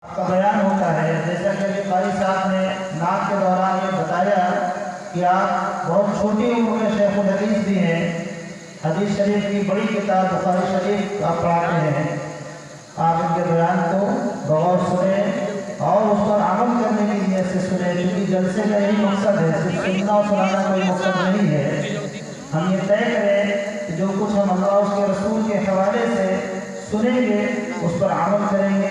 کا بیان ہوتا ہے، جیسا کہ ابھی قاری صاحب نے نعت کے دوران یہ بتایا کہ آپ بہت چھوٹی عمر میں شیخ الحدیث بھی ہیں، حدیث شریف کی بڑی کتاب بخاری شریف آپ پڑھاتے ہیں۔ آپ ان کے بیان کو بغور سنیں اور اس پر عمل کرنے کی نیت سے سنیں، کیونکہ جلسے کا یہی مقصد ہے، صرف سننا اور سنانا کوئی مقصد نہیں ہے۔ ہم یہ طے کریں کہ جو کچھ ہم اللہ اس کے رسول کے حوالے سے سنیں گے اس پر عمل کریں گے۔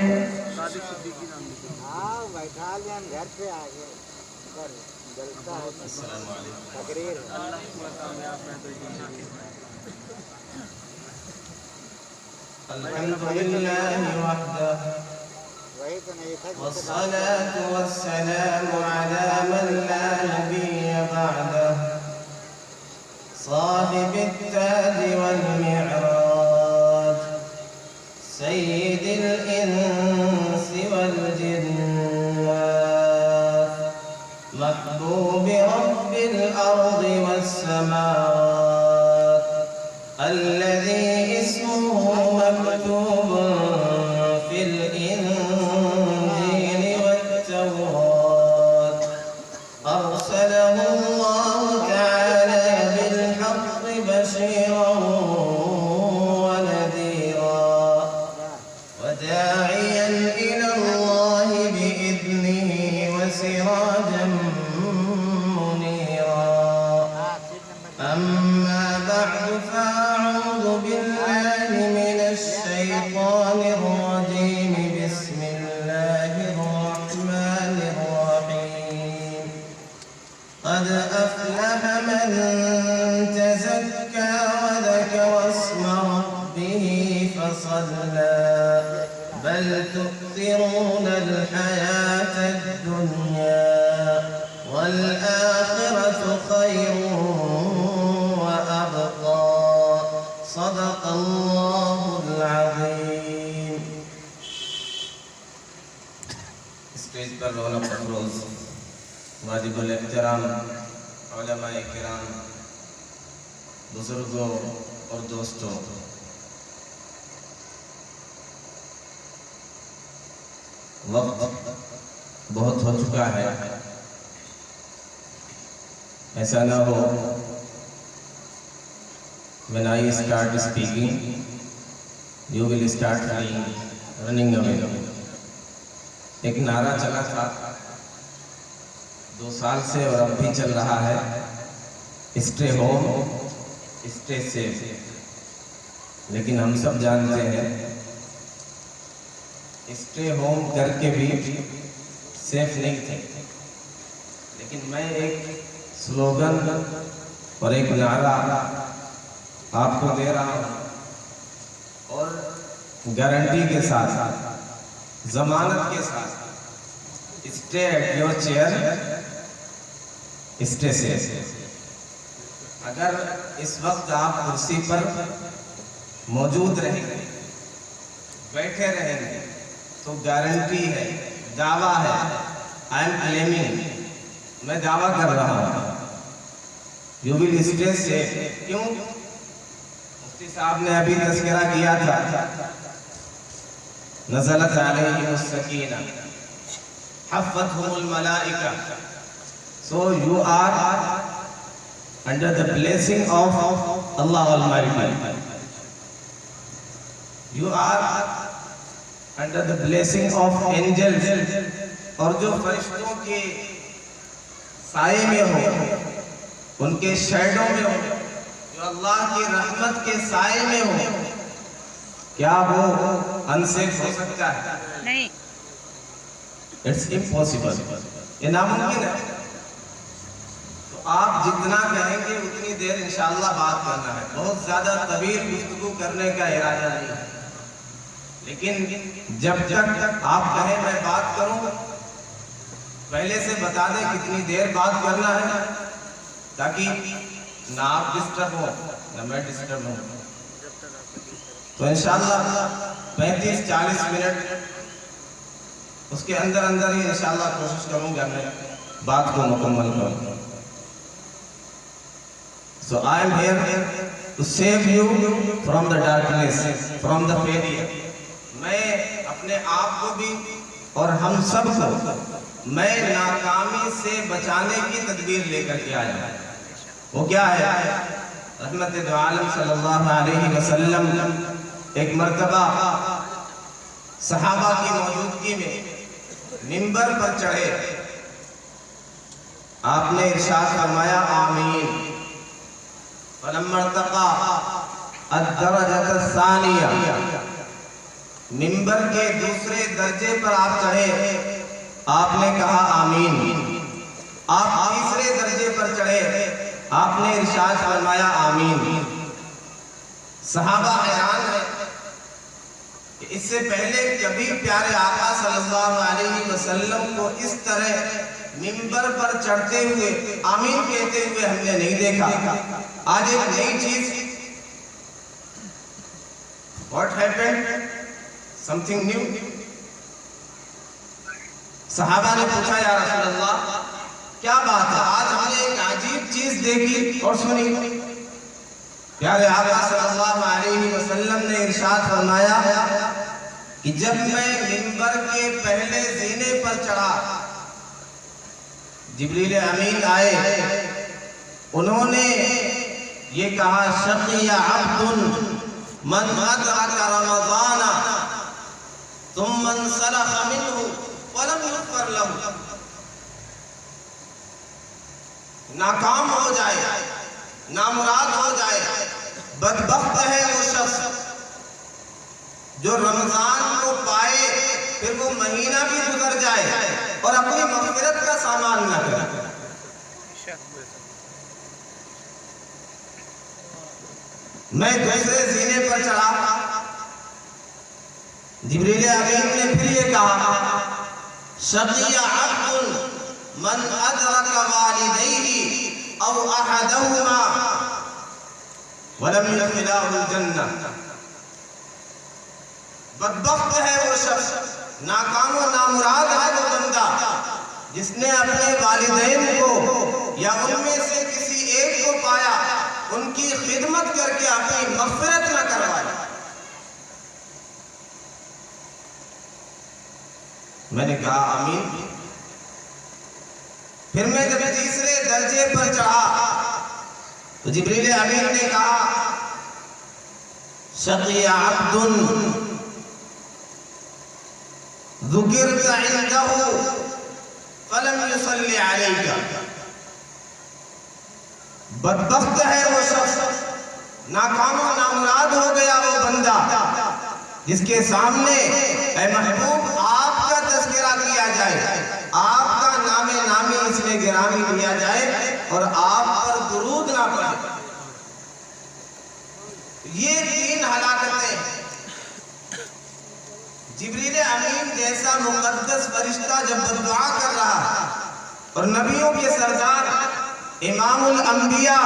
الحمد لله وحده والصلاة والسلام على من لا نبي بعده صاحب التاج والمعراج سيد الإنس والجنات محبوب رب الأرض والسماوات الذي اسمه مكتوب في الإنجيل والتوراة أرسله الله تعالى بالحق بشيرا ونذيرا وداعيا إلى الله بإذنه وسراجا منيرا أما بعد فأعوذ بالله من الشيطان الرجيم بسم الله الرحمن الرحيم قد أفلح من تزكى وذكر اسم ربه فصلى بل تؤثرون الحياة الدنيا والآخرة خير وأبقى صدق الله العظيم۔ اسٹیج پر رونق افروز واجب الاحترام علماء کرام، بزرگوں اور دوستوں، وقت بہت ہو چکا ہے، ایسا نہ ہو when I start speaking you will start running away۔ ایک نعرہ چلا تھا 2 سال سے اور اب بھی چل رہا ہے، اسٹے ہوم اسٹے سیف، لیکن ہم سب جانتے ہیں اسٹے ہوم کر کے بھی سیف نہیں تھے، لیکن میں ایک سلوگن اور ایک نعرہ آپ کو دے رہا ہوں، اور گارنٹی کے ساتھ، ضمانت کے ساتھ، stay at your chair stay safe. اگر اس وقت آپ کرسی پر موجود رہیں گے، بیٹھے رہیں گے، تو گارنٹی ہے، دعویٰ ہے، آئی ایم کلیمنگ، میں دعویٰ کر رہا ہوں، یو ول اسٹے سیف۔ کیوں؟ مفتی صاحب نے ابھی تذکرہ کیا تھا، نزلت علیہم السکینہ حفتہم الملائکہ، so you are under the blessing of Allah Almighty، you are under the blessing of angels، اور جو فرشتوں کے سائے میں ہو، ان کے شیڈو میں ہو، جو اللہ کی رحمت کے سائے میں ہو، کیا وہ انسیف ہو سکتا ہے؟ نہیں، اٹس امپاسبل، یہ ناممکن ہے۔ تو آپ جتنا کہیں گے اتنی دیر انشاءاللہ بات کرنا ہے، بہت زیادہ طویل گفتگو کرنے کا ارادہ نہیں ہے، لیکن جب تک آپ کہیں میں بات کروں، پہلے سے بتا دیں کتنی دیر بات کرنا ہے، تاکہ نہ آپ ڈسٹرب ہو نہ میں ڈسٹرب ہوں۔ تو انشاءاللہ 35-40 منٹ اس کے اندر ہی انشاءاللہ کوشش کروں گا میں بات کو مکمل کروں۔ So I am here to save you from the darkness, from the failure۔ میں اپنے آپ کو بھی اور ہم سب کو میں ناکامی سے بچانے کی تدبیر لے کر کے آیا. وہ کیا ہے؟ رحمت دو عالم صلی اللہ علیہ وسلم ایک مرتبہ صحابہ کی موجودگی میں منبر پر چڑھے. آپ نے ارشاد فرمایا آمین. فلما ارتقى الدرجة الثانية، منبر کے دوسرے درجے پر آپ چڑھے، آپ نے کہا آمین. آپ تیسرے درجے پر چڑھے، آپ نے ارشاد فرمایا آمین. صحابہ حیران ہیں کہ اس سے پہلے کبھی پیارے آقا صلی اللہ علیہ وسلم کو اس طرح منبر پر چڑھتے ہوئے آمین کہتے ہوئے ہم نے نہیں دیکھا. آج ایک نئی چیز. What happened? Something new. صحابہ نے پوچھا یا رسول اللہ کیا بات ہے؟ آج ہم نے ایک عجیب چیز دیکھی اور سنی. پیارے آقا صلی اللہ علیہ وسلم نے ارشاد فرمایا کہ جب میں منبر کے پہلے زینے پر چڑھا، جبریل امین آئے، انہوں نے یہ کہا شقی عبد من ادرک رمضان ثم انسلخ منه ولم یغفر له. ناکام ہو جائے، نامراد ہو جائے، بدبخت ہے وہ شخص جو رمضان کو پائے پھر وہ مہینہ بھی گزر جائے اور اپنی مغفرت کا سامان نہ کرے. میں دوسرے زینے پر چڑھا، جبریل امین نے پھر یہ کہا شقی عبد من ادرک والدیہ او احدہما ولم یدخلہ الجنہ. بدبخت ہے وہ شخص، ناکام و نامراد ہے وہ بندہ جس نے اپنے والدین کو یا ان میں سے کسی ایک کو پایا، ان کی خدمت کر کے اپنی مغفرت نہ کروائی. میں نے کہا آمین. پھر میں جب تیسرے درجے پر چڑھا تو جبریل امین نے کہا شقی عبد ذکرت عنده فلم يصلي عليك. بدبخت ہے وہ شخص، ناکام و نامراد ہو گیا وہ بندہ جس کے سامنے اے محبوب آپ کا تذکرہ کیا جائے، آپ کا نام نامی اس میں گرامی لیا جائے اور آپ پر درود نہ پڑے. یہ تین ہلاکتیں. جبریل امین جیسا مقدس فرشتہ جب دعا کر رہا اور نبیوں کے سردار امام الانبیاء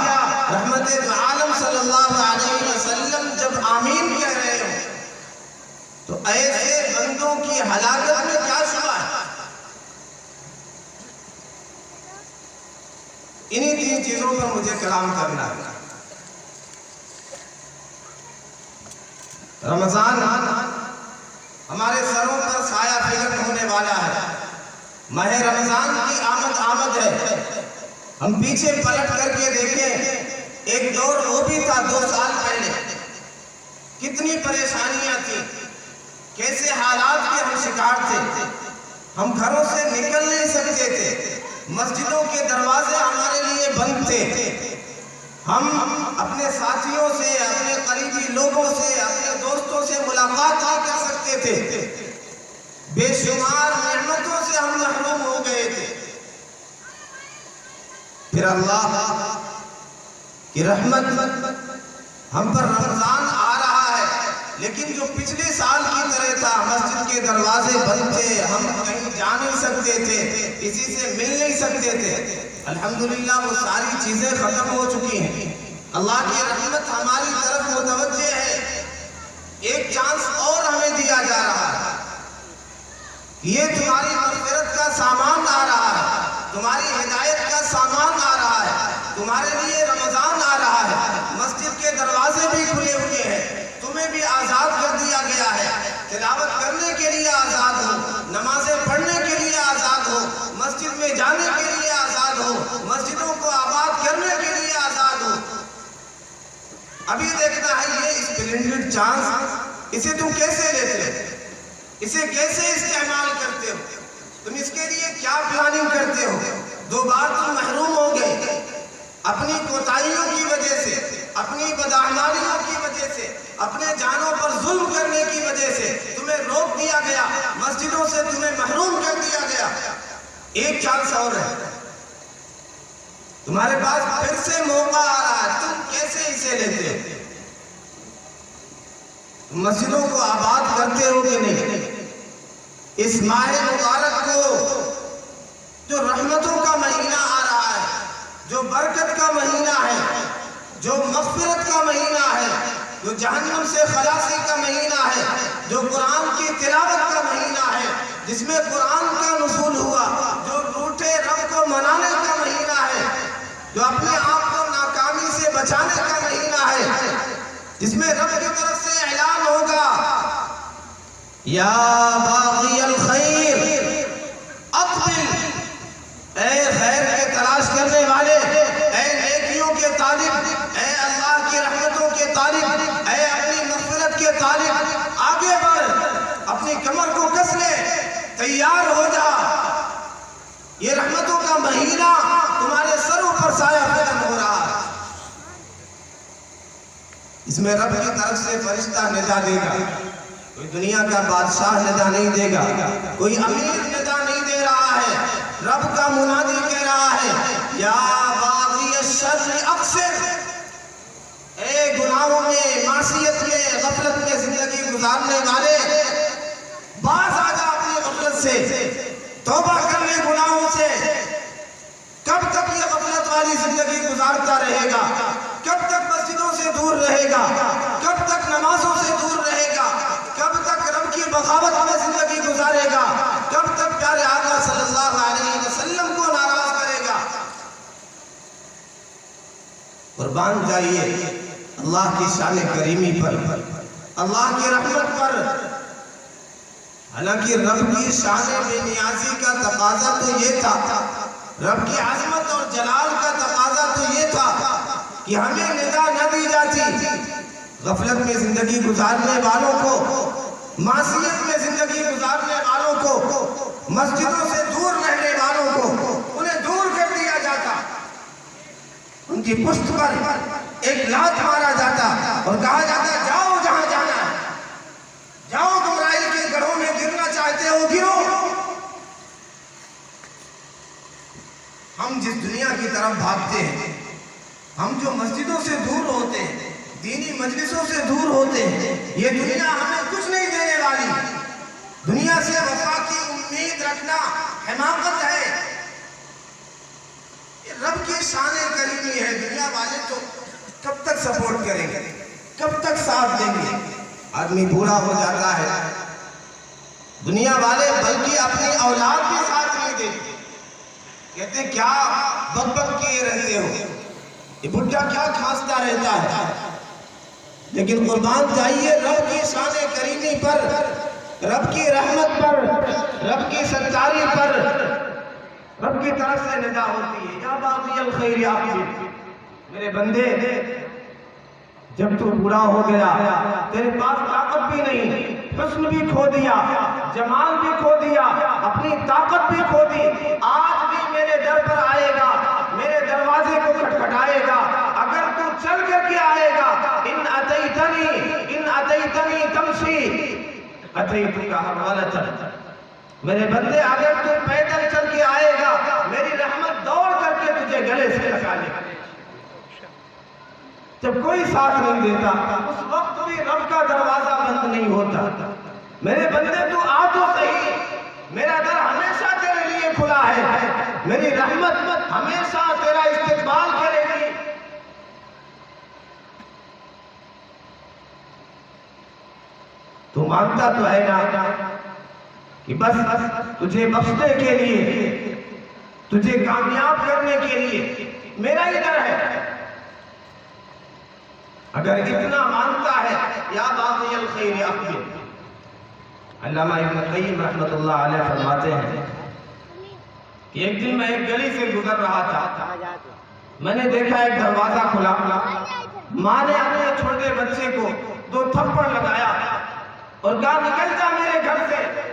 رحمت عالم صلی اللہ علیہ وسلم جب آمین کہہ رہے ہو تو ایسے بندوں کی ہلاکت میں کیا شبہ ہے؟ انہی تین چیزوں پر مجھے کلام کرنا ہے. رمضان ہمارے سروں پر سایہ فکر ہونے والا ہے. ماہ رمضان کی آمد ہے. ہم پیچھے پلٹ کر کے دیکھیں، ایک دور وہ بھی تھا 2 سال پہلے، کتنی پریشانیاں تھیں، کیسے حالات کے ہم شکار تھے. ہم گھروں سے نکل نہیں سکتے تھے، مسجدوں کے دروازے ہمارے لیے بند تھے. ہم اپنے ساتھیوں سے، اپنے قریبی لوگوں سے، اپنے دوستوں سے ملاقات نہیں کر سکتے تھے. بے شمار نعمتوں سے ہم محروم ہو گئے تھے. پھر اللہ کی رحمت ہم پر رمضان آ رہا ہے، لیکن جو پچھلے سال کی طرح تھا، مسجد کے دروازے بند تھے، ہم کہیں جا نہیں سکتے تھے، کسی سے مل نہیں سکتے تھے. الحمدللہ وہ ساری چیزیں ختم ہو چکی ہیں. اللہ کی رحمت ہماری طرف متوجہ ہے. ایک چانس اور ہمیں دیا جا رہا ہے. یہ تمہاری مغفرت کا سامان آ رہا ہے، تمہاری ہدایت کا سامان آ رہا ہے، تمہارے لیے رمضان آ رہا ہے. مسجد کے دروازے بھی کھلے ہوئے ہیں، تمہیں بھی آزاد کر دیا گیا ہے. تلاوت کرنے کے لیے آزاد ہو، نمازیں پڑھنے کے لیے آزاد ہو، مسجد میں جانے کے لیے آزاد ہو، مسجدوں کو آباد کرنے کے لیے آزاد ہو۔ ابھی دیکھنا ہے یہ اسپلینڈڈ چانس، اسے تم کیسے لیتے ہو، اسے کیسے استعمال کرتے ہو، تم اس کے لیے کیا پلاننگ کرتے ہو؟ 2 بار تم محروم ہو گئے اپنی کوتاہیوں کی وجہ سے، اپنی بدعمالیوں کی وجہ سے، اپنے جانوں پر ظلم کرنے کی وجہ سے تمہیں روک دیا گیا، مسجدوں سے تمہیں محروم کر دیا گیا۔ ایک چانس اور ہے، تمہارے پاس پھر سے موقع آ رہا ہے، تم کیسے اسے لیتے ہو؟ مسجدوں کو آباد کرتے ہو کہ نہیں؟ اس ماہ مبارک کو جو رحمتوں کا مہینہ آ رہا ہے، جو برکت کا مہینہ ہے، جو مغفرت کا مہینہ ہے، جو جہنم سے خلاصی کا مہینہ ہے، جو قرآن کی تلاوت کا مہینہ ہے، جس میں قرآن کا نزول ہوا، جو روٹھے رب کو منانے کا مہینہ ہے، جو اپنے آپ کو ناکامی سے بچانے کا مہینہ ہے، جس میں رب کی طرف سے اعلان ہوگا یا باغی الخیر اقبل، اے خیر کے تلاش کرنے والے، اے نیکیوں کے طالب، اے اللہ کی رحمتوں کے طالب، اے اپنی مغفرت کے طالب، آگے بڑھ، اپنی کمر کو کس لے، تیار ہو جا، یہ رحمتوں کا مہینہ تمہارے سروں پر سایہ فلم ہو رہا ہے۔ اس میں رب کی طرف سے فرشتہ ندا دے گا، کوئی دنیا کا بادشاہ ندا نہیں دے گا، کوئی امیر ندا نہیں دے رہا ہے، رب کا منادی کہہ رہا ہے یا باغی الشر اقصر، اے گناہوں میں، معصیت میں، غفلت میں زندگی گزارنے والے، باز آ جا اپنی غفلت سے، توبہ کر لے گناہوں سے۔ کب تک یہ غفلت والی زندگی گزارتا رہے گا؟ کب تک مسجدوں سے دور رہے گا؟ کب تک نمازوں سے دور رہے گا؟ کب تک رب کی بغاوت میں زندگی گزارے گا؟ کب تک پیارے آقا صلی اللہ علیہ وسلم کو ناراض کرے گا؟ قربان جائیے اللہ کی شان کریمی پر، اللہ کی رحمت پر۔ حالانکہ رب کی شان بے نیازی کا تقاضا تو یہ تھا، رب کی عظمت اور جلال کا تقاضا تو یہ تھا کہ ہمیں ندا نہ دی جاتی، غفلت میں زندگی گزارنے والوں کو، معصیت میں زندگی گزارنے والوں کو، مسجدوں سے دور رہنے والوں کو انہیں دور کر دیا جاتا، ان کی پشت پر ایک لات مارا جاتا اور کہا جاتا جاؤ جہاں جانا ہے، جاؤ گمراہی کے گڑھوں میں گرنا چاہتے ہو گرو۔ ہم جس دنیا کی طرف بھاگتے ہیں، ہم جو مسجدوں سے دور ہوتے ہیں، دینی مجلسوں سے دور ہوتے ہیں، یہ دنیا ہمیں کچھ نہیں دینے والی۔ دنیا سے وفا کی امید رکھنا حماقت ہے، یہ رب کی شان کریمی ہے۔ دنیا والے تو کب تک سپورٹ کریں گے، کب تک ساتھ دیں گے؟ آدمی بوڑھا ہو جاتا ہے، دنیا والے بلکہ اپنی اولاد بھی ساتھ نہیں دیتے، کہتے ہیں کیا بک بک کیے رہتے ہو، یہ بڈھا کیا کھانستا رہتا ہے۔ لیکن قربان جائیے رب کی شان کریمی پر، رب کی رحمت پر، رب کی ستاری پر، رب کی طرف سے ندا ہوتی ہے یا باغی الخیر اقبل، میرے بندے جب تو بوڑھا ہو گیا، تیرے پاس طاقت بھی نہیں، حسن بھی کھو دیا، جمال بھی کھو دیا، اپنی طاقت بھی کھو دی، آج بھی میرے در پر آئے گا، میرے دروازے کو کھٹکھٹائے گا، اگر تو چل کر کے آئے گا، ان اتیتنی تمشی اتیتک حرولتا، میرے بندے اگر تو پیدل چل کے آئے گا، میری رحمت دوڑ کر کے تجھے گلے سے لگا لے گا۔ جب کوئی ساتھ نہیں دیتا اس وقت بھی رب کا دروازہ بند نہیں ہوتا۔ میرے بندے تو آ تو صحیح، میرا در ہمیشہ تیرے لیے کھلا ہے، میری رحمت ہمیشہ تیرا استقبال کرے گی۔ تو مانتا تو ہے نا کہ بس تجھے بخشنے کے لیے، تجھے کامیاب کرنے کے لیے میرا ہی در ہے۔ اگر اتنا مانتا ہے یا باغی الخیر اقبل، علامہ ابن قیم رحمۃ اللہ علیہ فرماتے ہیں کہ ایک دن میں ایک گلی سے گزر رہا تھا، میں نے دیکھا ایک دروازہ کھلا، ماں نے اپنے چھوٹے بچے کو 2 تھپڑ لگایا اور کہا نکل جا میرے گھر سے،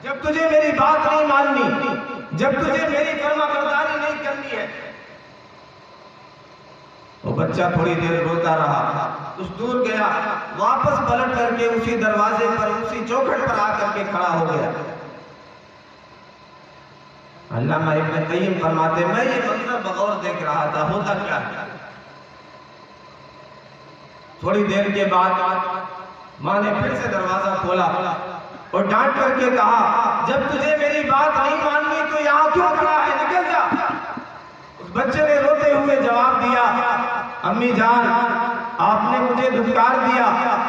جب تجھے میری بات نہیں ماننی، جب تجھے میری فرما برداری نہیں کرنی ہے۔ وہ بچہ تھوڑی دیر روتا رہا، کچھ دور گیا، واپس پلٹ کر کے اسی دروازے پر اسی چوکھٹ پر آ کر کے کھڑا ہو گیا۔ علامہ ابن قیم فرماتے میں یہ منظر بغور دیکھ رہا تھا، ہوتا کیا ہے؟ تھوڑی دیر کے بعد ماں نے پھر سے دروازہ کھولا اور ڈانٹ کر کے کہا جب تجھے میری بات نہیں ماننی تو یہاں کیوں کھڑا ہے، نکل جا۔ اس بچے نے روتے ہوئے جواب دیا امی جان آپ نے مجھے دھتکار دیا،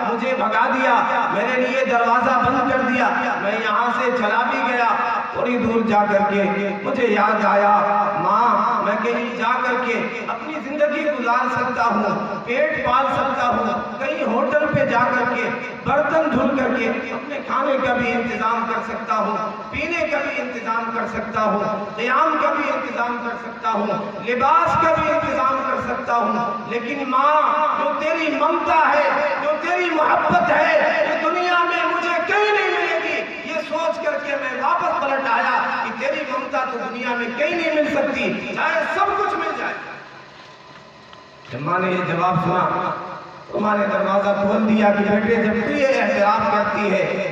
مجھے بھگا دیا، میرے لیے دروازہ بند کر دیا، میں یہاں سے چلا بھی گیا، تھوڑی دور جا کر کے مجھے یاد آیا ماں میں کہیں جا کر کے اپنی زندگی گزار سکتا ہوں، پیٹ پال سکتا ہوں، کہیں ہوٹل پہ جا کر کے برتن دھل کر کے اپنے کھانے کا بھی انتظام کر سکتا ہوں، پینے کا بھی انتظام کر سکتا ہوں، قیام کا بھی انتظام کر سکتا ہوں، لباس کا بھی انتظام کر سکتا ہوں، لیکن ماں جو تیری ممتا ہے، جو تیری محبت ہے، یہ دنیا میں مجھے کہیں نہیں ملے گی۔ یہ سوچ کر کے میں واپس پلٹ آیا کہ تیری ممتا تو دنیا میں کہیں نہیں مل سکتی، چاہے سب کچھ مل جائے۔ جب ماں نے یہ جواب سنا تو ماں نے دروازہ کھول دیا کہ بیٹے جب تو یہ اعتراف کرتی ہے،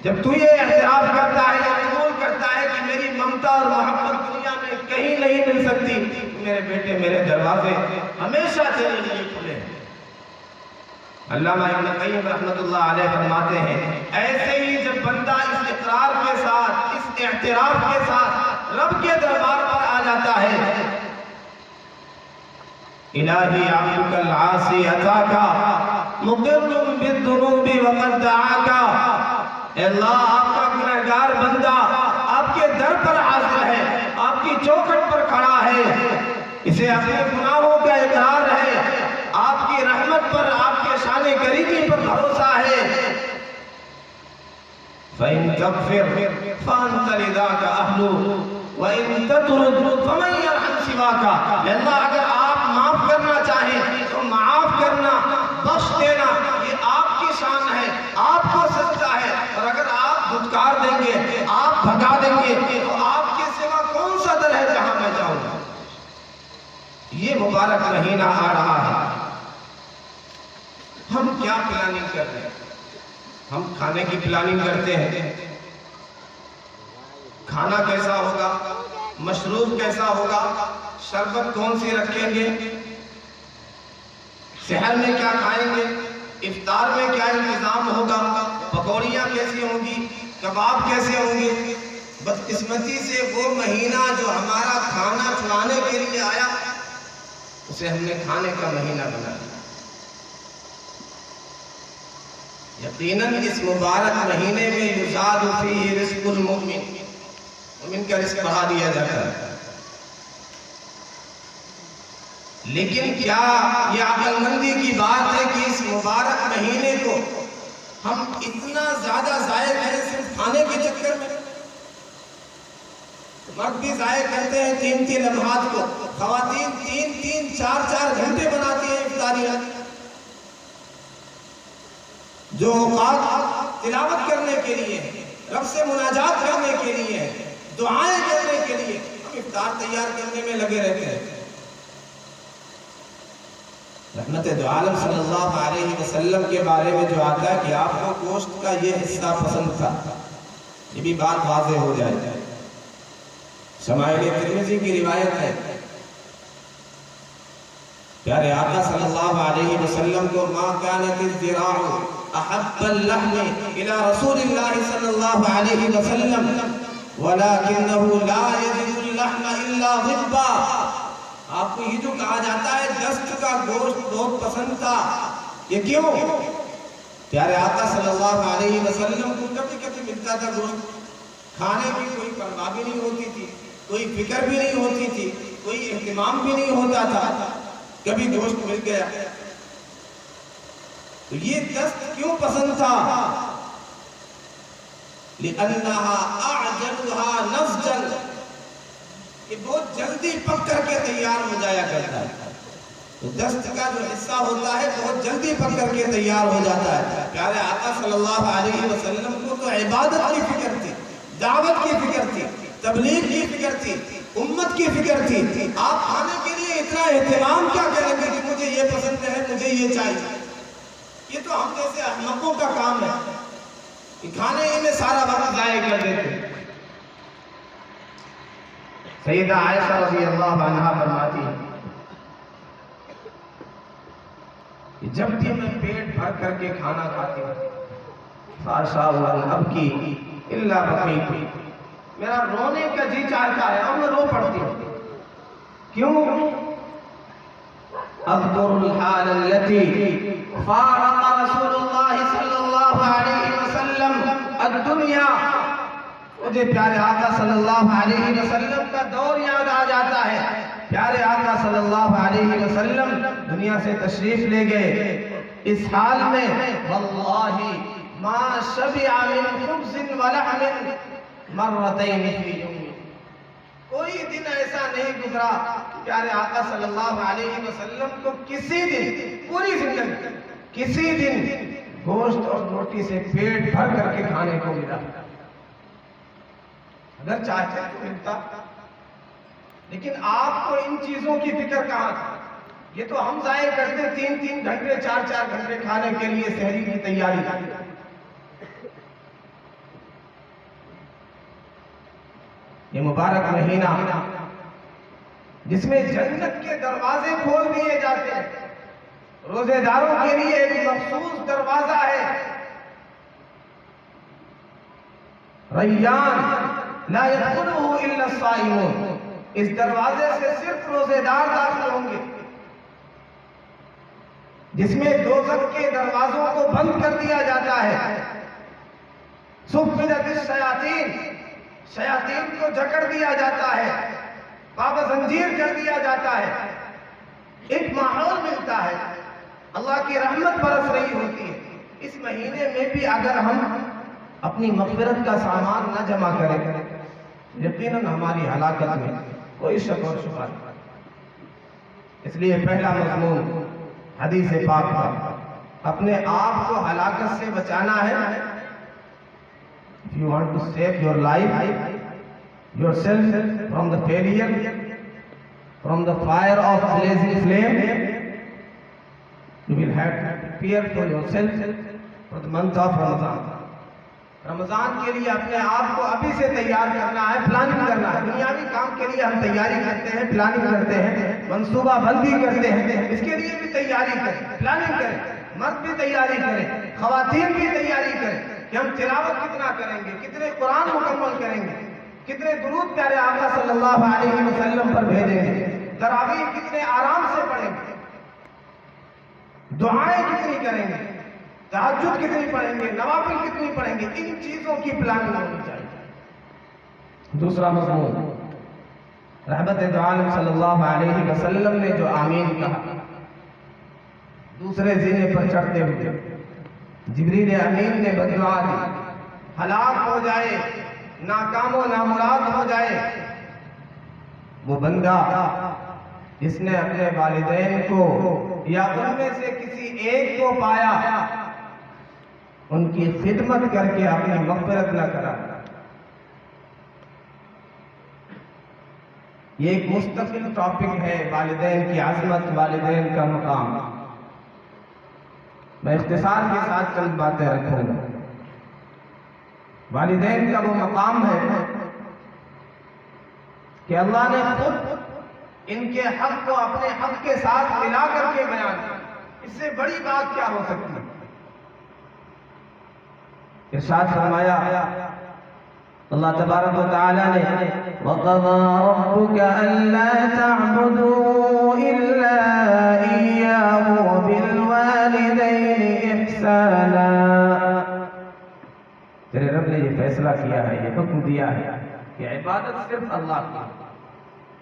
جب تو یہ اعتراف کرتا ہے یا قبول کرتا ہے کہ میری ممتا اور محبت دنیا میں کہیں نہیں مل سکتی، میرے بیٹے میرے دروازے ہمیشہ تیرے لیے کھلے ہیں۔ علامہ ابن قیم رحمۃ اللہ علیہ فرماتے ہیں ایسے ہی جب بندہ اس اقرار کے ساتھ، اس اعتراف کے ساتھ رب کے دربار پر آ جاتا ہے، الہی عبدک العاصی اتاکا مقر بالذنوب وقد دعاکا، اے اللہ آپ کا گنہگار بندہ آپ کے در پر حاضر ہے، آپ کی چوکھٹ پر کھڑا ہے، اسے اپنے گناہوں کا اقرار ہے، آپ کی رحمت پر، آپ کے شان کریمی پر بھروسہ ہے۔ فَإِن تَغْفِرْ فَأَنْتَ لِذَاكَ أَهْلُ وَإِن تَتْرُدْ فَمَنْ يَرْحَمْ سِوَاكَ، اے اللہ اگر آپ معاف کرنا چاہیں تو معاف کرنا، بخش دینا، یہ آپ کی شان ہے، آپ کو سجدہ ہے، اور اگر آپ دھتکار دیں گے، آپ بھگا دیں گے تو آپ کے سوا کون سا در ہے جہاں میں جاؤں گا۔ یہ مبارک مہینہ آ رہا ہے، ہم کیا پلاننگ کر رہے ہیں؟ ہم کھانے کی پلاننگ کرتے ہیں، کھانا کیسا ہوگا، مشروب کیسا ہوگا، شربت کون سی رکھیں گے، سحر میں کیا کھائیں گے، افطار میں کیا انتظام ہوگا، پکوڑیاں کیسی ہوں گی، کباب کیسے ہوں گے۔ بدقسمتی سے وہ مہینہ جو ہمارا کھانا چھڑانے کے لیے آیا، اسے ہم نے کھانے کا مہینہ بنا دیا۔ یقیناً اس مبارک مہینے میں یزاد فیہ رزق المؤمن، مومن کا رزق بڑھا دیا جاتا ہے، لیکن کیا یہ عقل مندی کی بات ہے کہ اس مبارک مہینے کو ہم اتنا زیادہ ضائع کریں صرف کھانے کے چکر میں؟ مرد بھی ضائع کرتے ہیں 3 لمحات کو، خواتین 3 4 گھنٹے بناتی ہیں افطاریات، جو اوقات تلاوت کرنے کے لیے، رب سے مناجات کرنے کے لیے، دعائیں کرنے کے لیے، ہم افطار تیار کرنے میں لگے رہتے ہیں۔ رحمت دو عالم صلی اللہ علیہ وسلم کے بارے میں جو آتا ہے کہ آپ کو گوشت کا یہ حصہ پسند تھا، یہ بھی بات واضح ہو جائے۔ شمائل ترمذی کی روایت ہے، پیارے آقا صلی اللہ علیہ وسلم کو ما كانت الذراع احب اللحم الى رسول اللہ صلی اللہ علیہ وسلم ولكنه لا يجد اللحم الا ضبا، آپ کو یہ جو کہا جاتا ہے دست کا گوشت بہت پسند تھا، یہ کیوں؟ پیارے آقا صلی اللہ علیہ وسلم کو کبھی کبھی ملتا تھا گوشت، کھانے کی کوئی پرواہ بھی نہیں ہوتی تھی، کوئی فکر بھی نہیں ہوتی تھی، کوئی اہتمام بھی نہیں ہوتا تھا، کبھی گوشت مل گیا۔ تو یہ دست کیوں پسند تھا؟ لِأَنَّهَا أَعْجَلُهَا نَضْجًا، کہ بہت جلدی پک کر کے تیار ہو جایا کرتا ہے. تو دست کا جو حصہ ہوتا ہے بہت جلدی پک کر کے تیار ہو جاتا ہے. پیارے آقا صلی اللہ علیہ وسلم کو تو عبادت کی فکر تھی، دعوت کی فکر تھی، تبلیغ کی فکر تھی، امت کی فکر تھی. آپ کھانے کے لیے اتنا اہتمام کیا کریں گے کہ مجھے یہ پسند ہے، مجھے یہ چاہیے؟ یہ تو ہم جیسے احمقوں کا کام ہے کہ کھانے ہی میں سارا وقت ضائع کر دیتے. سیدہ عائشہ رضی اللہ عنہا فرماتی ہیں کہ جب بھی میں پیٹ بھر کر کے کھانا کھاتی ہوں فَأَشَاءُ أَنْ أَبْكِي إِلَّا بَكَيْتُ، میرا رونے کا جی چاہتا ہے اور میں رو پڑتی ہوں. کیوں؟ اذکر الحال التي فارق رسول اللہ صلی اللہ علیہ وسلم الدنیا، مجھے پیارے آقا صلی اللہ علیہ وسلم کا دور یاد آ جاتا ہے. پیارے آقا صلی اللہ علیہ وسلم دنیا سے تشریف لے گئے اس حال میں واللہ ما شبع من خبز ولحم مرتين في يوم، کوئی دن ایسا نہیں گزرا پیارے آقا صلی اللہ علیہ وسلم کو کسی دن پوری زندگی کسی دن گوشت اور روٹی سے پیٹ بھر کر کے کھانے کو ملا. اگر چاہتے تو ملتا، لیکن آپ کو ان چیزوں کی فکر کہاں تھی؟ یہ تو ہم ضائع کرتے 3 گھنٹے 4 گھنٹے کھانے کے لیے سحری کی تیاری. یہ مبارک مہینہ جس میں جنت کے دروازے کھول دیے جاتے ہیں، روزے داروں کے لیے ایک مخصوص دروازہ ہے ریان لا يدخله الا الصائمون، اس دروازے سے صرف روزے دار داخل ہوں گے، جس میں دوزخ کے دروازوں کو بند کر دیا جاتا ہے. صفدت الشیاطین، شیاطین کو جکڑ دیا جاتا ہے، بابا زنجیر کر دیا جاتا ہے. ایک ماحول ملتا ہے، اللہ کی رحمت برس رہی ہوتی ہے. اس مہینے میں بھی اگر ہم اپنی مغفرت کا سامان نہ جمع کریں یقیناً ہماری ہلاکت میں کوئی شک اور شبہ نہیں. اس لیے پہلا مضمون حدیث پاک کا اپنے آپ کو ہلاکت سے بچانا ہے. If you want to save your life, yourself from the failure, from the fire of blazing flame, you will have to prepare for yourself for the month of Ramadan. رمضان کے لیے اپنے آپ کو ابھی سے تیار کرنا ہے، پلاننگ کرنا ہے. دنیاوی کام کے لیے ہم تیاری کرتے ہیں، پلاننگ کرتے ہیں، منصوبہ بندی کرتے ہیں. اس کے لیے بھی تیاری کریں، پلاننگ کریں. مرد بھی تیاری کریں، خواتین بھی تیاری کریں کہ ہم تلاوت کتنا کریں گے، کتنے قرآن مکمل کریں گے، کتنے درود پیارے آقا صلی اللہ علیہ وسلم پر بھیجیں گے، تراویح کتنے آرام سے پڑھیں گے، دعائیں کتنی کریں گے، تہجد کتنی پڑھیں گے، نوافل کتنی پڑھیں گے. ان چیزوں کی پلاننگ ہونی چاہیے. دوسرا مضمون رحمت دو عالم صلی اللہ علیہ وسلم نے جو آمین کہا دوسرے زینے پر چڑھتے ہوئے، جبریل امین نے بددعا دی ہلاک ہو جائے، ناکام و نامراد ہو جائے وہ بندہ جس نے اپنے والدین کو یا ان میں سے کسی ایک کو پایا، ان کی خدمت کر کے اپنی مغفرت نہ کرا. یہ ایک مستقل ٹاپک ہے، والدین کی عظمت، والدین کا مقام. میں اختصار کے ساتھ چند باتیں رکھوں گا. والدین کا وہ مقام ہے کہ اللہ نے خود ان کے حق کو اپنے حق کے ساتھ ملا کر کے بیان کیا. اس سے بڑی بات کیا ہو سکتی ہے؟ ارشاد فرمایا اللہ تبارک و تعالی نے وَقَضَى رَبُّكَ أَلَّا تَعْبُدُوا إِلَّا إِيَّاهُ وَبِالْوَالِدَيْنِ إِحْسَانًا. تیرے رب نے یہ فیصلہ کیا ہے، یہ حکم دیا ہے کہ عبادت صرف اللہ کی.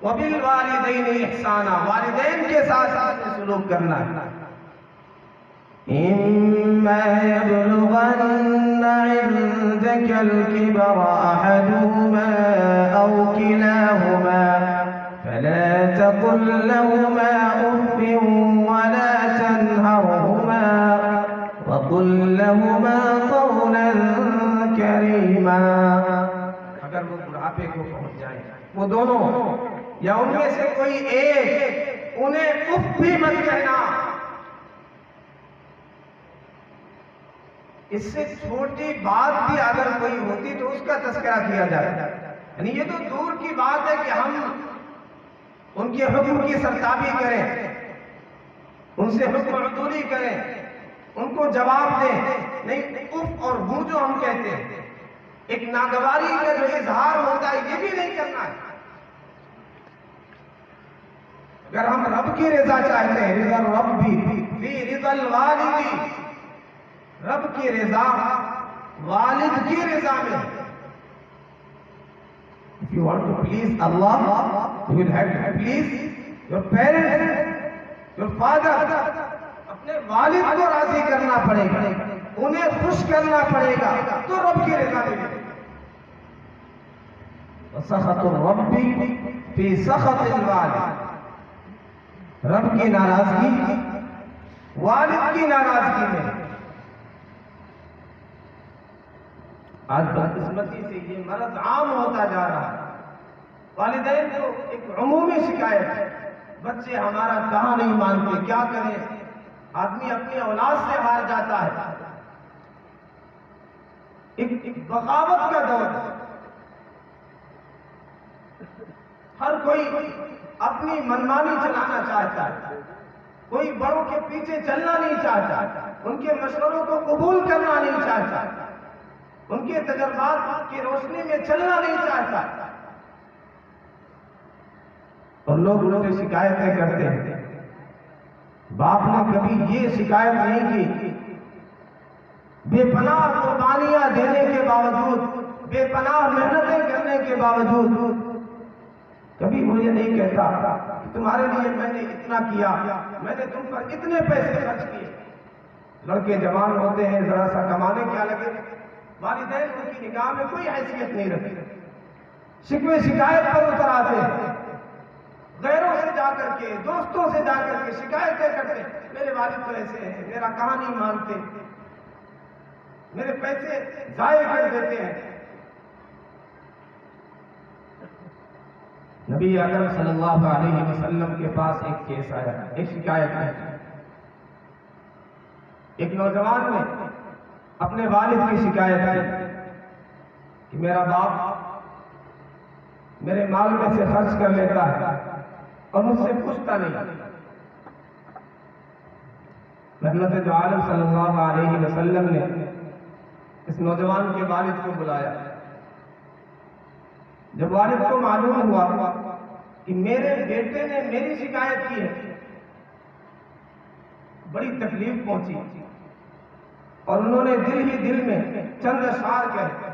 وَبِالْوَالِدَيْنِ إِحْسَانًا، والدین کے ساتھ اچھا سلوک کرنا ہے. إِمَّا يَبْلُغَنَّ عِندَكَ لك الكبر أحدهما أو كلاهما فلا تقل لهما أف ولا تنهرهما وقل لهما قولا كريما. اگر وہ بڑھاپے کو پہنچ جائیں وہ دونوں یا ان میں سے کوئی ایک انہیں اف بھی مت کہنا. اس سے چھوٹی بات بھی اگر کوئی ہوتی تو اس کا تذکرہ کیا جائے. یعنی یہ تو دور کی بات ہے کہ ہم ان کے حکم کی سرتابی کریں, ان سے حکم عدولی کریں, ان کو جواب دیں. نہیں, اف اور ہو جو ہم کہتے ہیں ایک ناگواری کا جو اظہار ہوتا ہے یہ بھی نہیں کرنا ہے. اگر ہم رب کی رضا چاہتے ہیں, رضا رب بھی فی رضا الوالدی, رب کی رضا والد کی رضا میں. If you want to please Allah, you will have to please your parents, your father. اپنے والد کو راضی کرنا پڑے گا, انہیں خوش کرنا پڑے گا تو رب کی رضا ملے گی. وسخط الرب فی سخط الوالد, رب کی ناراضگی والد کی ناراضگی میں. آج بدقسمتی سے یہ مرض عام ہوتا جا رہا ہے. والدین کو ایک عمومی شکایت ہے, بچے ہمارا کہاں نہیں مانتے, کیا کریں. آدمی اپنی اولاد سے ہار جاتا ہے. ایک بغاوت کا دور ہے. ہر کوئی اپنی منمانی چلانا چاہتا ہے, کوئی بڑوں کے پیچھے چلنا نہیں چاہتا, ان کے مشوروں کو قبول کرنا نہیں چاہتا, ان کے تجربات کی روشنی میں چلنا نہیں چاہتا. اور لوگ ان سے شکایتیں کرتے ہیں. باپ نے کبھی یہ شکایت نہیں کی, بے پناہ قربانیاں دینے کے باوجود, بے پناہ محنتیں کرنے کے باوجود کبھی مجھے نہیں کہتا کہ تمہارے لیے میں نے اتنا کیا, میں نے تم پر اتنے پیسے خرچ کیے. لڑکے جوان ہوتے ہیں, ذرا سا کمانے کیا لگے, والدین ان کی نگاہ میں کوئی حیثیت نہیں رکھتے. شکوے شکایت پر اتر آتے ہیں, غیروں سے جا کر کے, دوستوں سے جا کر کے شکایتیں کرتے ہیں. میرے والد تو ایسے ہیں, میرا کہاں نہیں مانتے, میرے پیسے ضائع کر دیتے ہیں. نبی اکرم صلی اللہ علیہ وسلم کے پاس ایک کیس آیا, ایک شکایت ہے. ایک نوجوان نے اپنے والد کی شکایت کی کہ میرا باپ میرے مال میں سے خرچ کر لیتا ہے اور مجھ سے پوچھتا نہیں. رحمت دو عالم صلی اللہ علیہ وسلم نے اس نوجوان کے والد کو بلایا. جب والد کو معلوم ہوا کہ میرے بیٹے نے میری شکایت کی ہے, بڑی تکلیف پہنچی اور انہوں نے دل ہی دل میں چند اشعار کہے.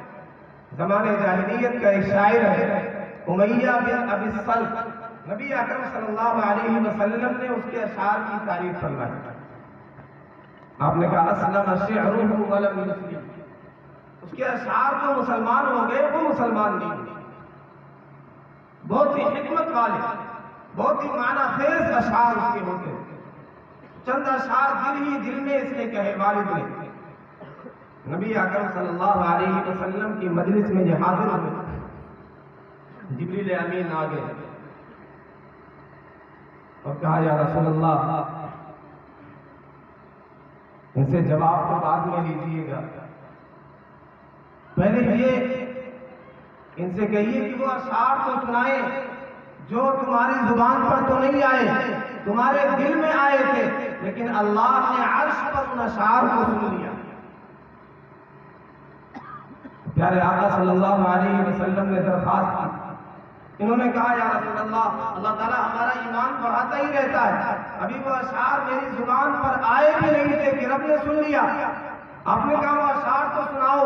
زمانے جاہلیت کا ایک شاعر ہے امیہ بن ابی الصلت, نبی اکرم صلی اللہ علیہ وسلم نے اس کے اشعار کی تعریف فرمائی. آپ نے کہا اسلم شعرہ ولم یسلم, اس کے اشعار جو مسلمان ہو گئے وہ مسلمان نہیں. بہت ہی حکمت والے, بہت ہی معنی خیز اشعار اس کے ہوتے ہیں. چند اشعار دل ہی دل میں اس نے کہے والد نے. نبی اکرم صلی اللہ علیہ وسلم کی مجلس میں یہ حاضر ہوئے. جبریل امین آ گئے اور کہا یا رسول اللہ ان سے جواب تو بعد میں لیجیے گا, پہلے یہ ان سے کہیے کہ وہ اشعار تو سنائیں جو تمہاری زبان پر تو نہیں آئے, تمہارے دل میں آئے تھے, لیکن اللہ نے عرش پر ان اشعار کو سن لیا. پیارے آقا صلی اللہ علیہ وسلم نے درخواست کی. انہوں نے کہا یا رسول اللہ, اللہ تعالیٰ ہمارا ایمان بڑھاتا ہی رہتا ہے, ابھی وہ اشعار میری زبان پر آئے بھی نہیں تھے کہ رب نے سن لیا. آپ نے کہا وہ اشعار تو سناؤ.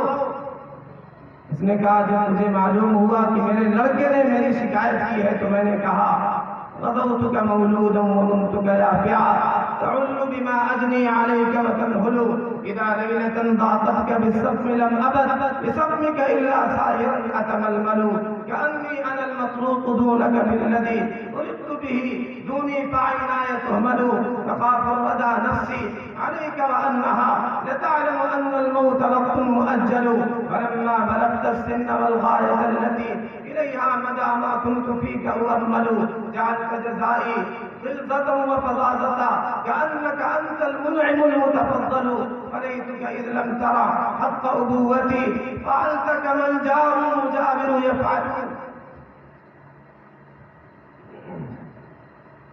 اس نے کہا جب مجھے معلوم ہوا کہ میرے لڑکے نے میری شکایت کی ہے تو میں نے کہا غضوتک مولودا ومنتک یا پیار, تعل بما أجني عليك وتنهل إذا ليلة ضاقتك بالسقم لم أبد بسقمك إلا سائرا أتململ كأني أنا المطروق دونك بالذي أردت به دوني فعيناي تهمل تخاف الردى نفسي عليك وأنها لتعلم أن الموت وقت مؤجل فلما بلغت السن والغاية التي إليها مدى ما كنت فيك أؤمل جعلت جزائي غلظة وفظاظة كأنك أنت المنعم المتفضل فليتك إذ لم ترى حق أبوتي فعلت كما الجار المجاور يفعل.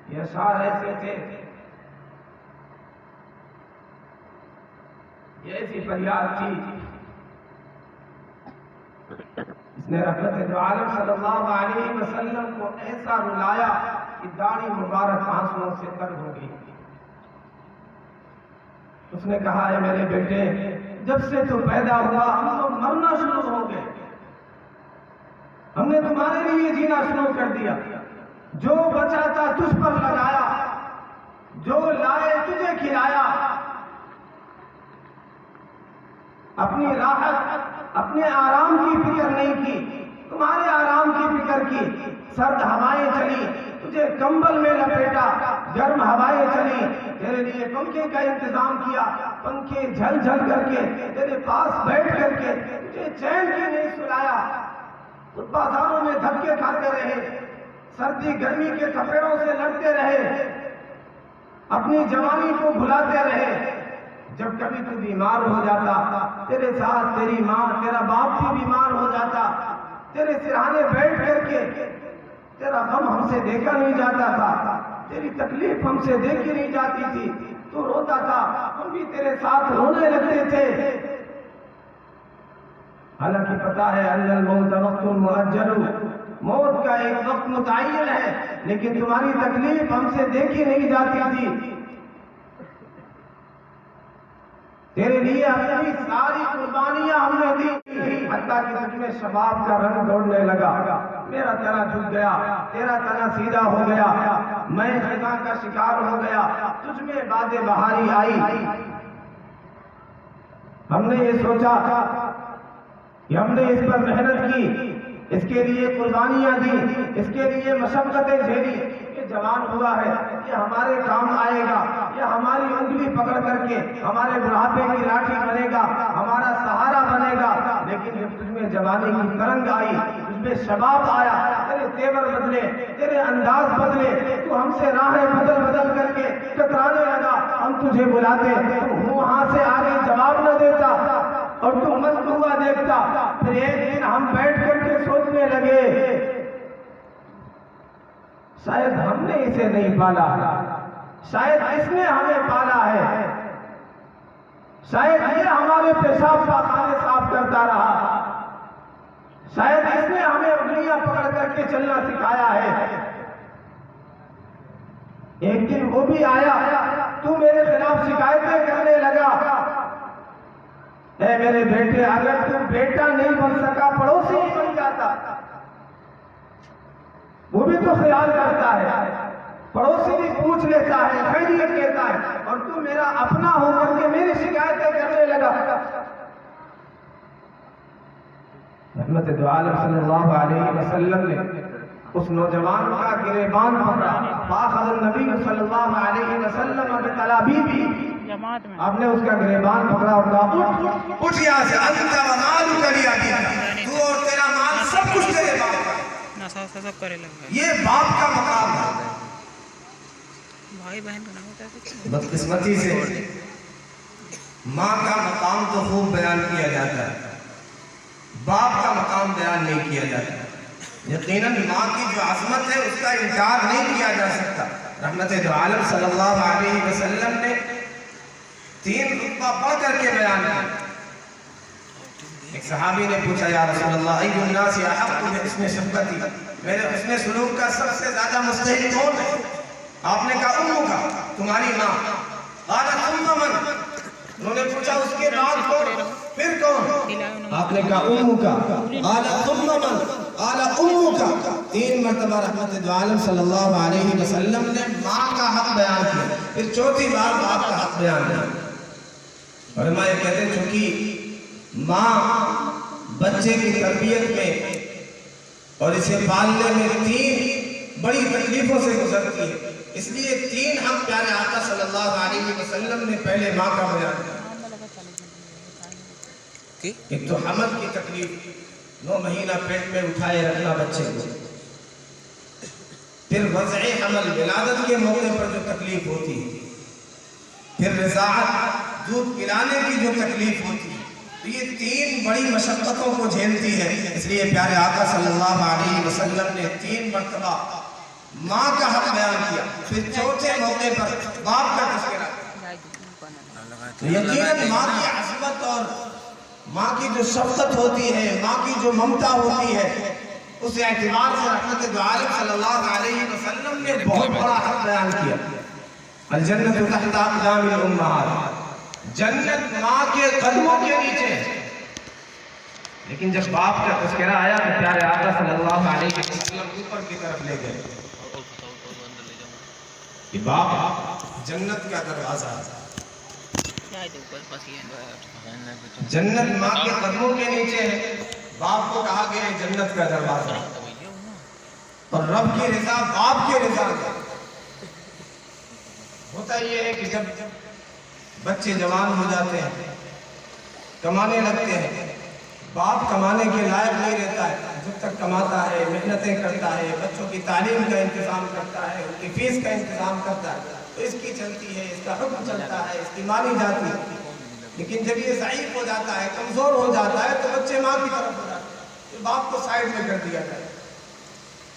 یہ اشعار ایسے تھے، یہ ایسی فریاد تھی، اس نے رحمت دو عالم صلی اللہ علیہ وسلم کو ایسا رلایا کہ داڑھی مبارک آنسوؤں سے تر ہو گئی. اس نے کہا ہے میرے بیٹے، جب سے تو پیدا ہوا ہم تو مرنا شروع ہو گئے، ہم نے تمہارے لیے جینا شروع کر دیا، جو بچا تھا تجھ پر لگایا، جو لائے تجھے کھلایا، اپنی راحت اپنے آرام کی فکر نہیں کی، تمہارے آرام کی فکر کی. سرد ہوائیں چلی تجھے کمبل میں لپیٹا، گرم ہوائیں چلی تیرے لیے پنکھے کا انتظام کیا، پنکھے جھل جھل کر کے تیرے پاس بیٹھ کر کے تجھے چین کی نہیں سلایا. بازاروں میں دھکے کھاتے رہے، سردی گرمی کے تھپیڑوں سے لڑتے رہے، اپنی جوانی کو بھلاتے رہے. جب کبھی تو بیمار ہو جاتا، تیرے ساتھ تیری ماں تیرا باپ بھی بیمار ہو جاتا، تیرے سرہانے بیٹھ کر کے تیرا غم ہم سے دیکھا نہیں جاتا تھا، تیری تکلیف ہم سے دیکھی نہیں جاتی تھی، تو روتا تھا، ہم بھی تیرے ساتھ رونے لگتے تھے. حالانکہ پتا ہے ان الموت وقت مؤجل، موت کا ایک وقت متعین ہے، لیکن تمہاری تکلیف ہم سے دیکھی نہیں جاتی تھی. تیرے لیے اپنی ساری قربانیاں ہم نے دی، حتیٰ کہ تجھ میں شباب کا رنگ دوڑنے لگا، میرا تنا جھک گیا، تیرا تنا سیدھا ہو گیا، میں خزاں کا شکار ہو گیا، تجھ میں باد بہاری آئی. ہم نے یہ سوچا کہ ہم نے اس پر محنت کی، اس کے لیے قربانیاں دی، اس کے لیے مشقتیں جھیلی، یہ جوان ہوا ہے، یہ ہمارے کام آئے گا، یہ ہماری انگلی پکڑ کر کے ہمارے بڑھاپے کی لاٹھی بنے گا، ہمارا سہارا بنے گا. لیکن جب تجھ میں جوانی کی ترنگ آئی، تجھ میں شباب آیا، تیرے تیور بدلے، تیرے انداز بدلے، تو ہم سے راہیں بدل بدل کر کے کترانے لگا. ہم تجھے بلاتے، تو وہاں سے آگے جواب نہ دیتا اور تو مست ہوا دیکھتا. پھر ایک دن ہم بیٹھ کر کے سوچنے لگے، شاید ہم نے اسے نہیں پالا، شاید اس نے ہمیں پالا ہے، شاید یہ ہمارے پیشاب پاخانے صاف کرتا رہا، شاید اس نے ہمیں انگلیاں پکڑ کر کے چلنا سکھایا ہے. ایک دن وہ بھی آیا، تو میرے خلاف شکایتیں کرنے لگا، اے میرے بیٹے اگر تو بیٹا نہیں بن سکا پڑوسی ہی بن جاتا. وہ بھی تو خیال کرتا ہے، پڑوسی بھی پوچھ لیتا ہے، خیریت کہتا ہے، اور تو میرا اپنا ہو کر کے میری شکایتیں کرنے لگا. رحمت دو عالم صلی اللہ علیہ وسلم نے اس نوجوان کا گریبان پکڑا، فاخذ النبی صلی اللہ علیہ وسلم بطلابیبی، آپ نے اس کا گریبان پکڑا اور کہا اٹھ یہاں سے، انت و مالک لابیک، تو اور تیرا مال سب کچھ تیرے باپ کا. یہ باپ کا مقام ہے. بدقسمتی سے ماں کا مقام تو خوب بیان کیا جاتا ہے، باپ کا مقام بیان نہیں کیا جاتا. یقیناً ماں کی جو عظمت ہے اس کا انکار نہیں کیا جا سکتا. رحمت دو عالم صلی اللہ علیہ وسلم نے 3 رتبہ بڑھ کر کے بیان کیا. ایک صحابی نے پوچھا یا رسول اللہ ای الناس احق بحسن شفقتی، میرے حسن سلوک کا سب سے زیادہ مستحق کون ہے؟ آپ نے کہا امک کا، تمہاری ماں. قال ثم من، انہوں نے پوچھا اس کے بعد کون، پھر کون؟ آپ نے کہا امو کا، قال ثم من، قال امو کا، 3 مرتبہ رحمت دو عالم صلی اللہ علیہ وسلم نے ماں کا حق بیان کیا، پھر چوتھی بار باپ کا حق بیان کیا۔ علماء یہ کہتے ہیں چونکہ ماں بچے کی تربیت میں اور اسے پالنے میں 3 بڑی تکلیفوں سے گزرتی ہے، اس لیے 3 حق پیارے آقا صلی اللہ علیہ وسلم نے پہلے ماں کا بیان کیا۔ ایک تو حمل کی تکلیف، 9 مہینہ پیٹ میں اٹھائے رکھنا بچے کو، پھر وضع حمل ولادت کے موقع پر جو تکلیف ہوتی ہے، پھر رضاعت دودھ پلانے کی جو تکلیف ہوتی ہے، تو یہ 3 بڑی مشقتوں کو جھیلتی ہے، اس لیے پیارے آقا صلی اللہ علیہ وسلم نے 3 مرتبہ ماں کا حق بیان کیا، پھر چوتھے موقع پر باپ کا تذکرہ۔ یقیناً ماں کی عظمت اور ماں کی جو شفقت ہوتی ہے، ماں کی جو ممتا ہوتی ہے، اس اعتبار سے رحمت دو عالم صلی اللہ علیہ وسلم نے بہت بڑا حق بیان کیا۔ الجنت تحت اقدام الامہات، جنت ماں کے قدموں کے نیچے ہے، لیکن جب باپ کا تذکرہ آیا تو پیارے آقا صلی اللہ علیہ وسلم اوپر کی طرف لے گئے کہ باپ جنت کا دروازہ، جنت ماں کے قدموں کے نیچے ہے، باپ کو کہا گیا ہے جنت کا دروازہ، اور رب کی رضا باپ کی رضا ہے۔ ہوتا یہ ہے کہ جب بچے جوان ہو جاتے ہیں، کمانے لگتے ہیں، باپ کمانے کے لائق نہیں رہتا ہے، جب تک کماتا ہے، محنتیں کرتا ہے، بچوں کی تعلیم کا انتظام کرتا ہے، ان کی فیس کا انتظام کرتا ہے، تو اس کی چلتی ہے، اس کا حکم چلتا ہے، اس کی مانی جاتی ہے، لیکن جب یہ ضعیف ہو جاتا ہے، کمزور ہو جاتا ہے، تو بچے ماں کی طرف ہو جاتے ہیں، تو باپ کو سائیڈ میں کر دیا جائے۔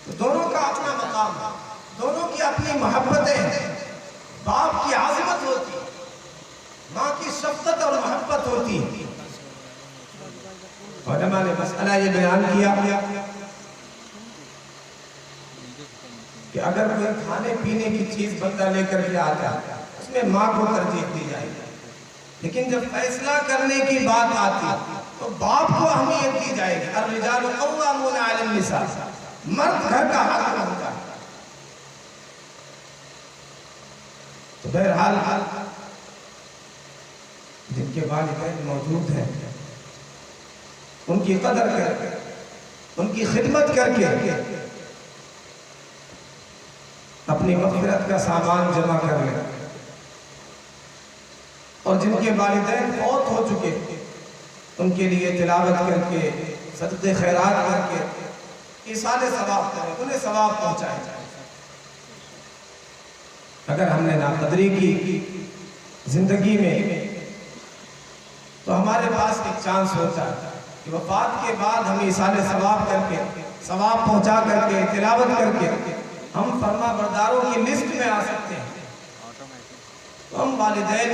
تو دونوں کا اپنا مقام ہے، دونوں کی اپنی محبتیں ہیں، باپ کی عظمت ہوتی ہے، ماں کی شفقت اور محبت ہوتی ہے۔ علماء نے مسئلہ یہ بیان کیا کہ اگر کوئی کھانے پینے کی چیز بندہ لے کر کے آتا ہے، اس میں ماں کو ترجیح دی جائے گی، لیکن جب فیصلہ کرنے کی بات آتی تو باپ کو اہمیت دی جائے گی۔ الرجال قوامون علی النساء، مرد گھر کا حق ہوتا ہے۔ تو بہرحال جن کے والدین موجود ہیں، ان کی قدر کر کے، ان کی خدمت کر کے اپنی مغفرت کا سامان جمع کر لیں، اور جن کے والدین فوت ہو چکے ان کے لیے تلاوت کر کے، صدقے خیرات کر کے ایصال ثواب کریں، انہیں ثواب پہنچائیں۔ اگر ہم نے ناقدری کی زندگی میں تو ہمارے پاس ایک چانس ہوتا ہے کہ وفات کے بعد ہم ایصال ثواب کر کے، ثواب پہنچا کر کے، تلاوت کر کے ہم فرما برداروں کی لسٹ میں آ سکتے ہیں۔ تو ہم والدین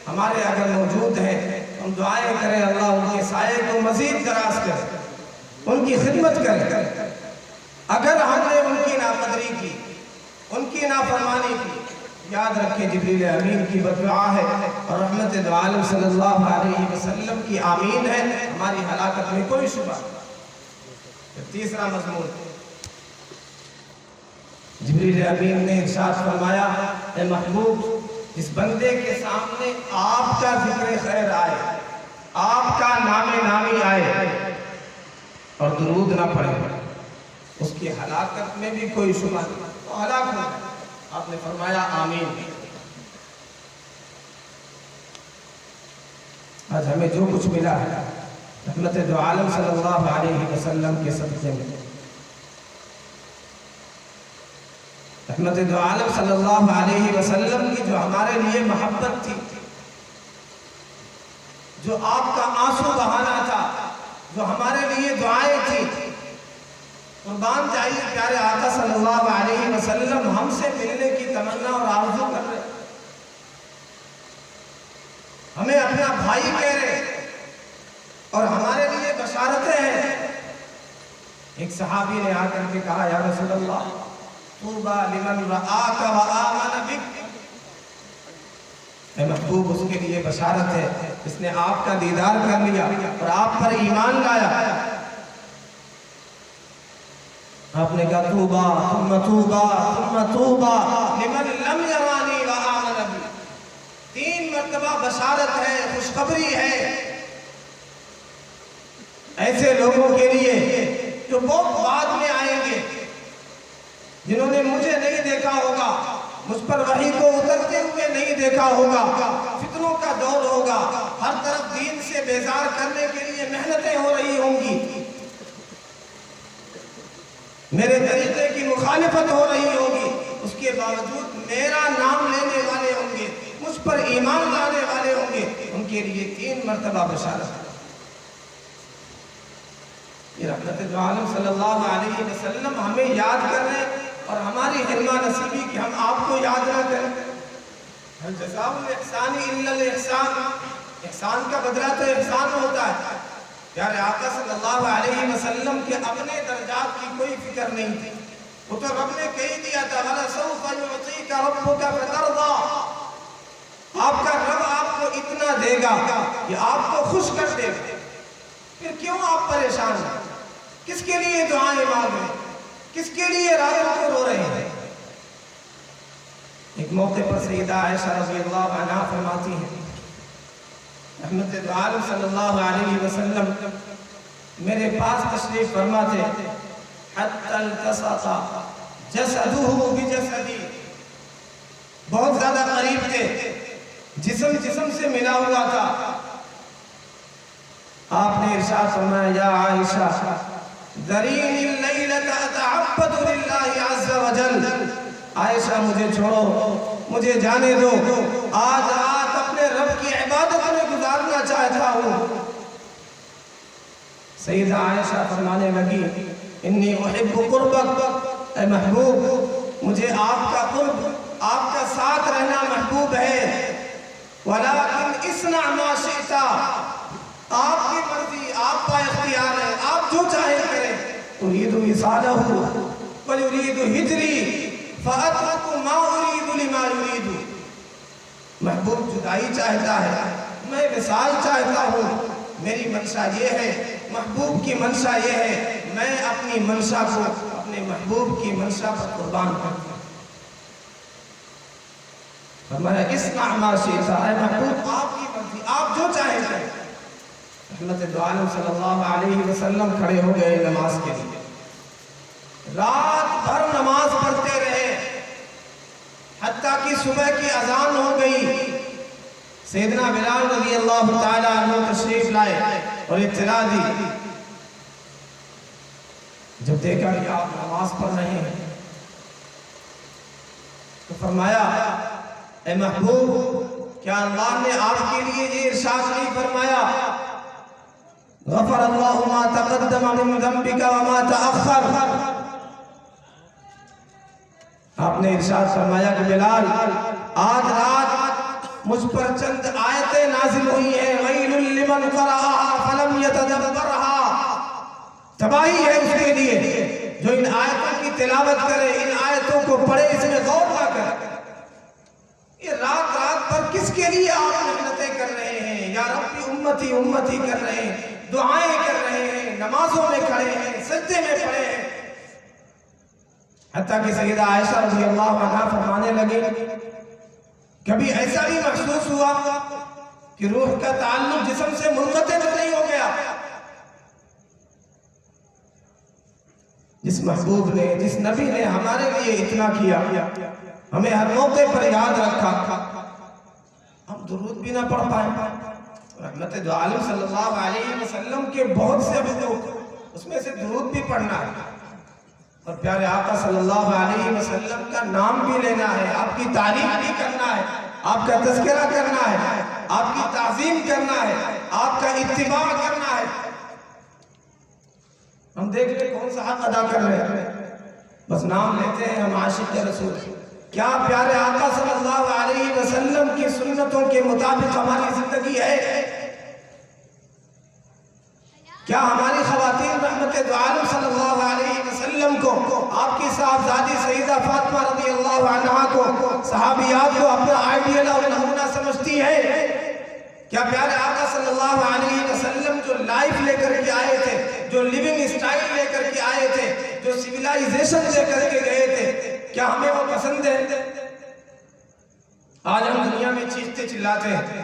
ہمارے اگر موجود ہیں، ہم دعائیں کریں اللہ ان کے سائے کو مزید دراز کرے، ان کی خدمت کرے۔ اگر ہم نے ان کی ناقدری کی، ان کی نافرمانی کی، یاد رکھیں جبریل امین کی بددعا ہے اور رحمت دو عالم صلی اللہ علیہ وسلم کی آمین ہے، ہماری ہلاکت میں کوئی شبہ نہیں۔ تیسرا مضمون، جبریل امین نے ارشاد فرمایا، اے محبوب، جس بندے کے سامنے آپ کا ذکر خیر آئے، آپ کا نام نامی آئے اور درود نہ پڑھے، اس کی ہلاکت میں بھی کوئی شبہ نہیں، وہ ہلاک ہو جائے۔ آپ نے فرمایا آمین۔ آج ہمیں جو کچھ ملا ہے رحمت دو عالم صلی اللہ علیہ وسلم کے صدقے میں، رحمت دو عالم صلی اللہ علیہ وسلم کی جو ہمارے لیے محبت تھی، جو آپ کا آنسو بہانا تھا، جو ہمارے لیے دعائیں تھی، قربان جائیے پیارے آقا صلی اللہ علیہ وسلم ہم سے ملنے کی تمنا اور آرزو کر رہے، ہمیں اپنا بھائی کہہ رہے اور ہمارے لیے بشارتیں ہیں۔ ایک صحابی نے آ کر کے کہا، یا رسول اللہ، طوبیٰ لمن رآک و آمن بک، اے محبوب اس کے لیے بشارت ہے اس نے آپ کا دیدار کر لیا اور آپ پر ایمان لایا. آپ نے کہا توبہ ثم توبہ ثم توبہ لمن لم یرانی وآمن بی. 3 مرتبہ بشارت ہے، خوشخبری ہے ایسے لوگوں کے لیے جو بہت بعد میں آئیں گے، جنہوں نے مجھے نہیں دیکھا ہوگا، مجھ پر وحی کو اترتے ہوئے نہیں دیکھا ہوگا. فتنوں کا دور ہوگا، ہر طرف دین سے بیزار کرنے کے لیے محنتیں ہو رہی ہوں گی، میرے طریقے کی مخالفت ہو رہی ہوگی، اس کے باوجود میرا نام لینے والے ہوں گے، مجھ پر ایمان لانے والے ہوں گے، ان کے لیے 3 مرتبہ بشارت ہے. یہ رحمت دو عالم صلی اللہ علیہ وسلم ہمیں یاد کر رہے ہیں اور ہماری حلمہ نصیبی کہ ہم آپ کو یاد نہ کریں. ہل جزاء الاحسان الا الاحسان. احسان کا بدلہ تو احسان ہوتا ہے. پیارے آقا صلی اللہ علیہ وسلم کے اپنے درجات کی کوئی فکر نہیں تھی. وہ تو رب نے کہی دیا تھا وَلَسَوْفَ يُعْطِيكَ رَبُّكَ فَتَرْضَىٰ. آپ کا رب آپ کو اتنا دے گا کہ آپ کو خوش کر دے گا. پھر کیوں آپ پریشان ہیں؟ کس کے لیے دعائیں مانگ رہے ہیں؟ کس کے لیے راتوں کو رو رہے ہیں؟ ایک موقع پر سیدہ عائشہ رضی اللہ عنہا فرماتی ہیں رحمت دو عالم صلی اللہ علیہ وسلم میرے پاس تشریف فرما تھے حتی التصق جسدہ بجسدی. بہت زیادہ قریب تھے، جسم سے ملا ہوا تھا. آپ نے ارشاد فرمایا یا عائشہ ذرینی اللیلۃ اتعبد للہ عز وجل. عائشہ مجھے چھوڑو، مجھے جانے دو، آج رات اپنے رب کی عبادت میں گزارنا چاہتا ہوں. سیدہ عائشہ فرمانے لگی انی احب قربک. اے محبوب مجھے آپ کا قرب، آپ کا ساتھ رہنا محبوب ہے. ولیکن اصنع ما شئت. آپ کی مرضی، آپ کا اختیار ہے، آپ جو چاہے کریں. اريد وصاله ويريد هجري فاترك ما اريد لما يريد. محبوب جدائی چاہتا ہے، میں وصال چاہتا ہوں. میری منشا یہ ہے، محبوب کی منشا یہ ہے، میں اپنی منشا کو اپنے محبوب کی منشا پر قربان کرتا ہوں. فرمایا اصنع ما شئت. اے محبوب آپ کی مرضی، آپ جو چاہے کریں. رحمت دو عالم صلی اللہ علیہ وسلم کھڑے ہو گئے نماز کے لیے. رات بھر نماز پڑھتے رہے حتیٰ کہ صبح کی اذان ہو گئی. سیدنا بلال رضی اللہ تعالیٰ عنہ تشریف لائے اور اطلاع دی. جب دیکھا کہ آپ نماز پڑھ رہے ہیں تو فرمایا اے محبوب کیا اللہ نے آپ کے لیے یہ ارشاد نہیں فرمایا غفر اللہ ما تقدم من ذنبک وما تأخر. آپ نے ارشاد فرمایا کہ بلال آج رات مجھ پر چند آیتیں نازل ہوئی ہیں ویل لمن قرأها فلم يتدبرها. تباہی ہے اس کے لیے جو ان آیتوں کی تلاوت کرے، ان آیتوں کو پڑھے، اس میں غور نہ کرے. یہ رات پر کس کے لیے آپ محنتیں کر رہے ہیں؟ یا ربی امتی امتی کر رہے ہیں، دعائیں کر رہے ہیں، نمازوں میں کھڑے ہیں، سجدے میں پڑے ہیں. حتیٰ کہ سیدہ عائشہ رضی اللہ عنہا فرمانے لگے کبھی ایسا بھی محسوس ہوا کہ روح کا تعلق جسم سے منقطع تو نہیں ہو گیا. جس محبوب نے، جس نبی نے ہمارے لیے اتنا کیا، ہمیں ہر موقع پر یاد رکھا، ہم درود بھی نہ پڑھ پائیں. رحمت دو عالم صلی اللہ علیہ وسلم کے بہت سے حقوق، اس میں سے درود بھی پڑھنا ہے اور پیارے آقا صلی اللہ علیہ وسلم کا نام بھی لینا ہے، آپ کی تعریف بھی کرنا ہے، آپ کا تذکرہ کرنا ہے، آپ کی تعظیم کرنا ہے، آپ کا اتباع کرنا ہے. ہم دیکھ لیں کون سا حق ادا کر رہے ہیں، بس نام لیتے ہیں ہم عاشق رسول. کیا پیارے آقا صلی اللہ علیہ وسلم کی سنتوں کے مطابق ہماری زندگی ہے؟ کیا ہماری خواتین رحمت دو عالم صلی اللہ علیہ وسلم کو آپ کی صاحبزادی سیدہ فاطمہ رضی اللہ عنہا کو، صحابیات کو اپنا آئیڈیل اور نمونہ سمجھتی ہیں؟ کیا پیارے آقا صلی اللہ علیہ وسلم جو لائف لے کر کے آئے تھے، جو لیونگ سٹائل لے کر کے آئے تھے، جو سیولائزیشن لے کر کے گئے تھے، کیا ہمیں وہ پسند ہے؟ آج ہم دنیا میں چیختے چلاتے ہیں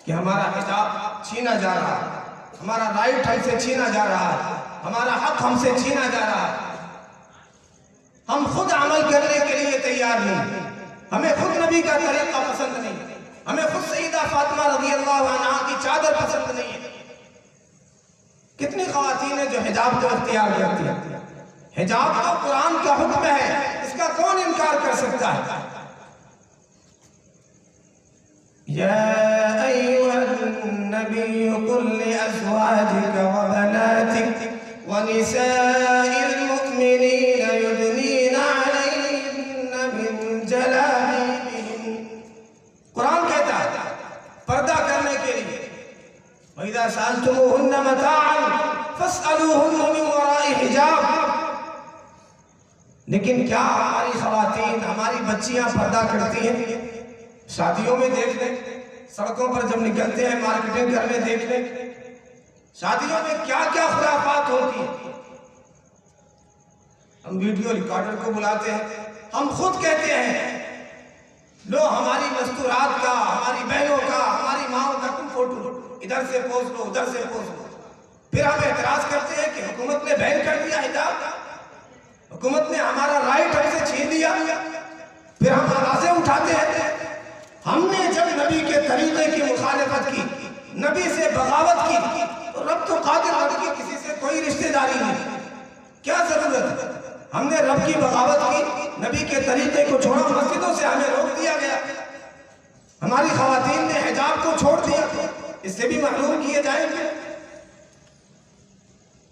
کہ ہمارا حجاب چھینا جا رہا ہے، ہمارا رائٹ ہم سے چھینا جا رہا ہے، ہمارا حق ہم سے چھینا جا رہا ہے۔ ہم خود عمل کرنے کے لیے تیار نہیں، ہمیں خود نبی کا طریقہ پسند نہیں، ہمیں خود سیدہ فاطمہ رضی اللہ عنہا کی چادر پسند نہیں ہے۔ کتنی خواتین ہیں جو حجاب کو اختیار کرتی ہیں؟ حجاب تو قرآن کا حکم ہے، اس کا کون انکار کر سکتا ہے؟ یا ایھا النبی قل لأزواجک وبناتک ونساء المؤمنین یدنین علیہن من جلابیبہن۔ قرآن کہتا ہے پردہ کرنے کے لیے وَإِذَا سَأَلْتُمُوهُنَّ مَتَاعًا فَاسْأَلُوهُنَّ مِنْ وَرَاءِ حِجَابٍ۔ لیکن کیا ہماری خواتین، ہماری بچیاں پردہ کرتی ہیں؟ شادیوں میں دیکھ لیں، سڑکوں پر جب نکلتے ہیں مارکیٹنگ کرنے دیکھ لیں، شادیوں میں کیا کیا خرافات ہوتی ہیں۔ ہم ویڈیو ریکارڈر کو بلاتے ہیں، ہم خود کہتے ہیں لو ہماری مستورات کا، ہماری بہنوں کا، ہماری ماں کا تم فوٹو ادھر سے پوز لو، ادھر سے پوز لو۔ پھر ہم اعتراض کرتے ہیں کہ حکومت نے بین کر دیا حجاب، حکومت نے ہمارا رائٹ ہم سے چھین لیا۔ پھر ہم آوازیں اٹھاتے ہیں ہم نے جب نبی کے طریقے کی مخالفت کی، نبی سے بغاوت کی، تو رب تو قادر رب کی کسی سے کوئی رشتہ داری نہیں، کیا ضرورت ہے؟ ہم نے رب کی بغاوت کی، نبی کے طریقے کو چھوڑا، مسجدوں سے ہمیں روک دیا گیا، ہماری خواتین نے حجاب کو چھوڑ دیا، اس سے بھی محروم کیے جائیں گے۔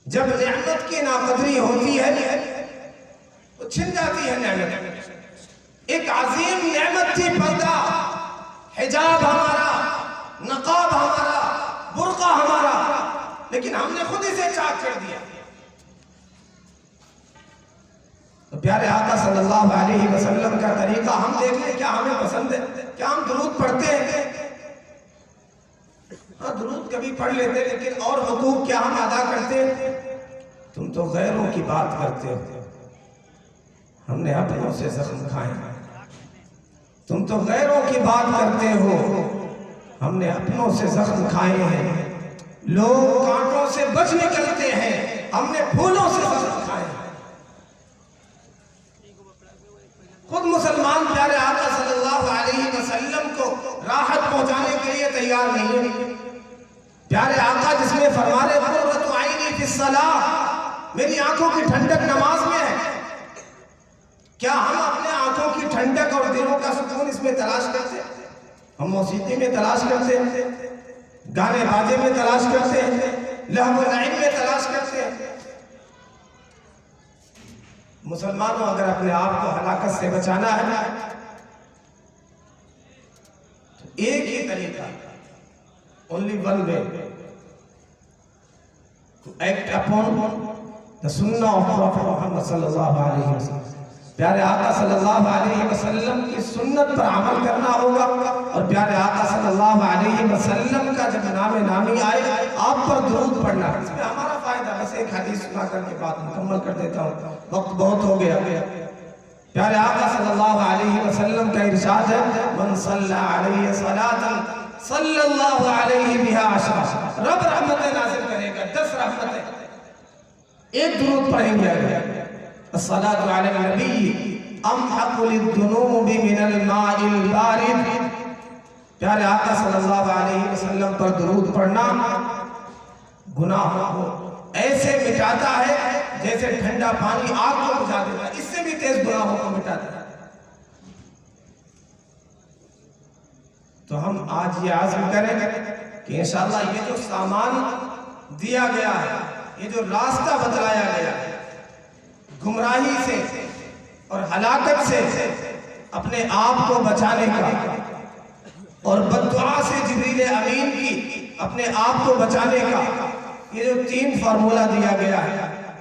جب نعمت کی ناقدری ہوتی ہے تو چھن جاتی ہے نعمت۔ ایک عظیم نعمت تھی پردہ، حجاب ہمارا، نقاب ہمارا، برقع ہمارا، لیکن ہم نے خود اسے چاک کر دیا۔ تو پیارے آقا صلی اللہ علیہ وسلم کا طریقہ ہم دیکھ لیں، کیا ہمیں پسند ہے؟ کیا ہم درود پڑھتے ہیں؟ ہاں درود کبھی پڑھ لیتے، لیکن اور حقوق کیا ہم ادا کرتے ہیں؟ تم تو غیروں کی بات کرتے ہو، ہم نے اپنوں سے زخم کھائے ہیں۔ تم تو غیروں کی بات کرتے ہو، ہم نے اپنوں سے زخم کھائے ہیں۔ لوگ کانٹوں سے بچ نکلتے ہیں، ہم نے پھولوں سے زخم کھائے ہیں۔ خود مسلمان پیارے آقا صلی اللہ علیہ وسلم کو راحت پہنچانے کے لیے تیار نہیں ہے۔ پیارے آقا جس میں فرمانے قرۃ عینی فی الصلاۃ، میری آنکھوں کی ٹھنڈک نماز میں ہے، کیا ہم اپنے آنکھوں کی ٹھنڈک اور دلوں کا سکون اس میں تلاش کرتے ہیں؟ ہم موسیقی میں تلاش کرتے ہیں، گانے بازے میں تلاش کرتے ہیں، لہو و لعب میں تلاش کرتے ہیں۔ مسلمانوں اگر اپنے آپ کو ہلاکت سے بچانا ہے تو ایک ہی طریقہ، only one way to act upon the sunnah of Prophet Muhammad صلی اللہ علیہ وسلم۔ پیارے آقا صلی اللہ علیہ وسلم کی سنت پر عمل کرنا ہوگا، اور پیارے آقا صلی اللہ علیہ وسلم کا جب نام نامی آئے آپ پر درود پڑھنا، اس میں ہمارا فائدہ۔ بس ایک حدیث سنا کر کے بات مکمل کر دیتا ہوں، وقت بہت ہو گیا۔ پیارے آقا صلی اللہ علیہ وسلم کا ارشاد ہے من صلی علیہ صلاۃ صلی اللہ علیہ بہا عشرہ، رب رحمتیں نازل کرے گا، 10 رحمتیں۔ ایک درود پڑھیں گے الصلاة علی النبی امحق للذنوب من الماء البارد۔ پیارے آقا صلی اللہ علیہ وسلم پر درود پڑھنا گناہوں کو ایسے مٹاتا ہے جیسے ٹھنڈا پانی آگ کو بجھا دیتا ہے، اس سے بھی تیز گناہوں کو مٹاتا ہے۔ تو ہم آج یہ عزم کریں کہ انشاءاللہ یہ جو سامان دیا گیا ہے، یہ جو راستہ بتلایا گیا ہے، گمراہی سے اور ہلاکت سے اپنے آپ کو بچانے کا، اور بددعا سے جبریل امین کی اپنے آپ کو بچانے کا، یہ جو 3 فارمولہ دیا گیا ہے،